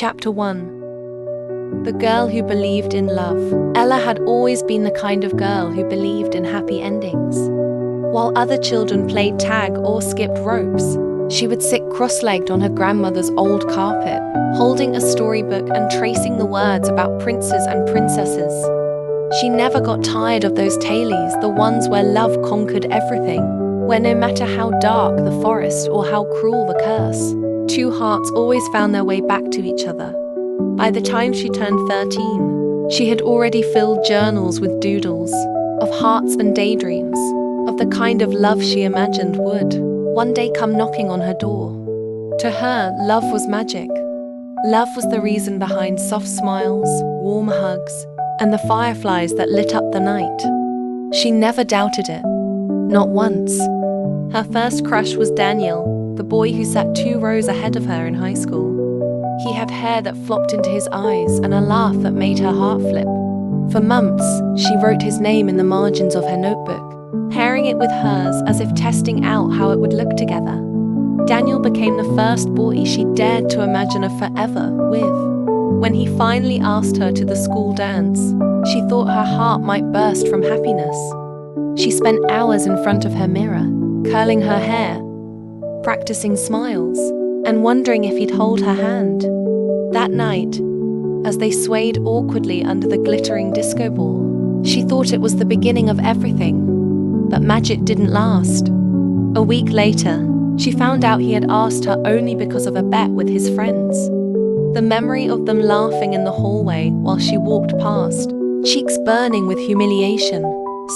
Chapter 1. The Girl Who Believed in Love. Ella had always been the kind of girl who believed in happy endings. While other children played tag or skipped ropes, she would sit cross-legged on her grandmother's old carpet, holding a storybook and tracing the words about princes and princesses. She never got tired of those tales, the ones where love conquered everything, where no matter how dark the forest or how cruel the curse, two hearts always found their way back to each other. By the time she turned 13, she had already filled journals with doodles, of hearts and daydreams, of the kind of love she imagined would one day come knocking on her door. To her, love was magic. Love was the reason behind soft smiles, warm hugs, and the fireflies that lit up the night. She never doubted it. Not once. Her first crush was Daniel, the boy who sat 2 rows ahead of her in high school. He had hair that flopped into his eyes and a laugh that made her heart flip. For months, she wrote his name in the margins of her notebook, pairing it with hers as if testing out how it would look together. Daniel became the first boy she dared to imagine a forever with. When he finally asked her to the school dance, she thought her heart might burst from happiness. She spent hours in front of her mirror, curling her hair, practicing smiles, and wondering if he'd hold her hand. That night, as they swayed awkwardly under the glittering disco ball, she thought it was the beginning of everything. But magic didn't last. A week later, she found out he had asked her only because of a bet with his friends. The memory of them laughing in the hallway while she walked past, cheeks burning with humiliation,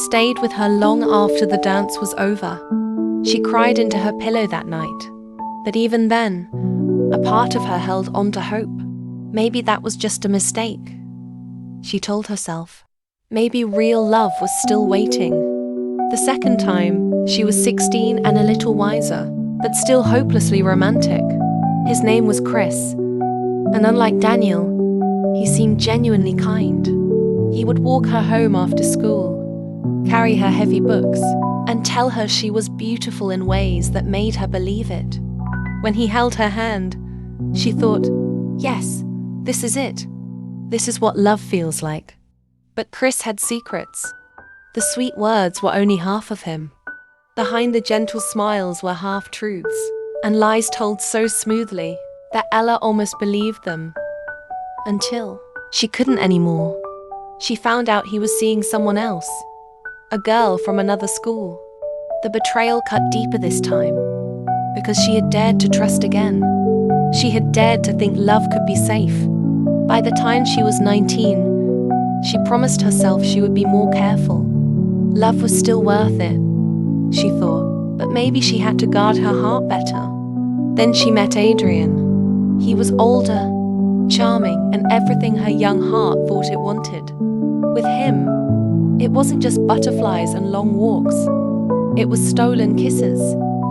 stayed with her long after the dance was over. She cried into her pillow that night. But even then, a part of her held on to hope. Maybe that was just a mistake. She told herself. Maybe real love was still waiting. The second time, she was 16 and a little wiser, but still hopelessly romantic. His name was Chris, and unlike Daniel, he seemed genuinely kind. He would walk her home after school, carry her heavy books, and tell her she was beautiful in ways that made her believe it. When he held her hand, she thought, yes, this is it. This is what love feels like. But Chris had secrets. The sweet words were only half of him. Behind the gentle smiles were half-truths, and lies told so smoothly that Ella almost believed them. Until she couldn't anymore. She found out he was seeing someone else. A girl from another school. The betrayal cut deeper this time, because she had dared to trust again. She had dared to think love could be safe. By the time she was 19, she promised herself she would be more careful. Love was still worth it, she thought, but maybe she had to guard her heart better. Then she met Adrian. He was older, charming, and everything her young heart thought it wanted. With him, it wasn't just butterflies and long walks. It was stolen kisses,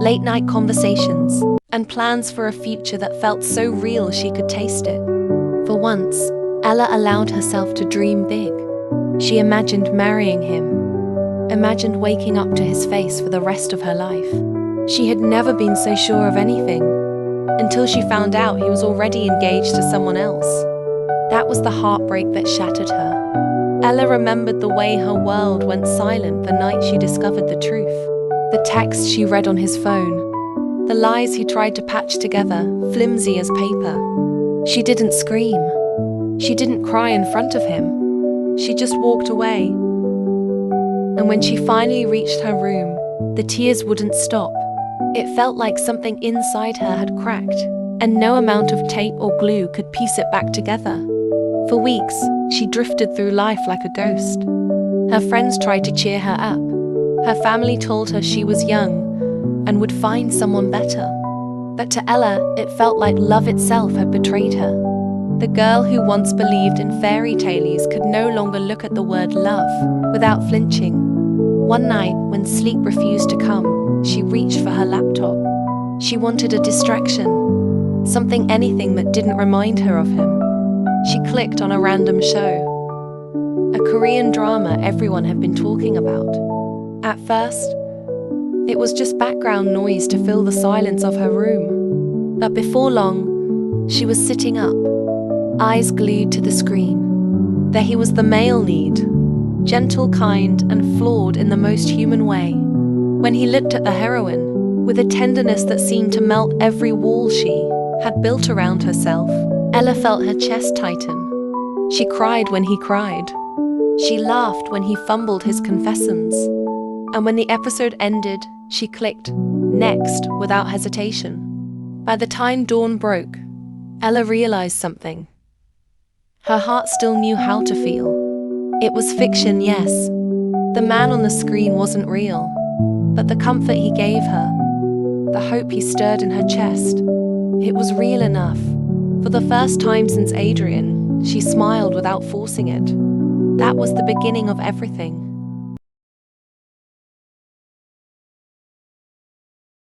late-night conversations, and plans for a future that felt so real she could taste it. For once, Ella allowed herself to dream big. She imagined marrying him, imagined waking up to his face for the rest of her life. She had never been so sure of anything, until she found out he was already engaged to someone else. That was the heartbreak that shattered her. Ella remembered the way her world went silent the night she discovered the truth. The texts she read on his phone, the lies he tried to patch together, flimsy as paper. She didn't scream. She didn't cry in front of him. She just walked away. And when she finally reached her room, the tears wouldn't stop. It felt like something inside her had cracked, and no amount of tape or glue could piece it back together. For weeks, she drifted through life like a ghost. Her friends tried to cheer her up. Her family told her she was young and would find someone better. But to Ella, it felt like love itself had betrayed her. The girl who once believed in fairy tales could no longer look at the word love without flinching. One night, when sleep refused to come, she reached for her laptop. She wanted a distraction, anything that didn't remind her of him. She clicked on a random show, a Korean drama everyone had been talking about. At first, it was just background noise to fill the silence of her room. But before long, she was sitting up, eyes glued to the screen. There he was, the male lead, gentle, kind, and flawed in the most human way. When he looked at the heroine, with a tenderness that seemed to melt every wall she had built around herself, Ella felt her chest tighten. She cried when he cried. She laughed when he fumbled his confessions. And when the episode ended, she clicked next without hesitation. By the time dawn broke, Ella realized something. Her heart still knew how to feel. It was fiction, yes. The man on the screen wasn't real. But the comfort he gave her, the hope he stirred in her chest, it was real enough. For the first time since Adrian, she smiled without forcing it. That was the beginning of everything.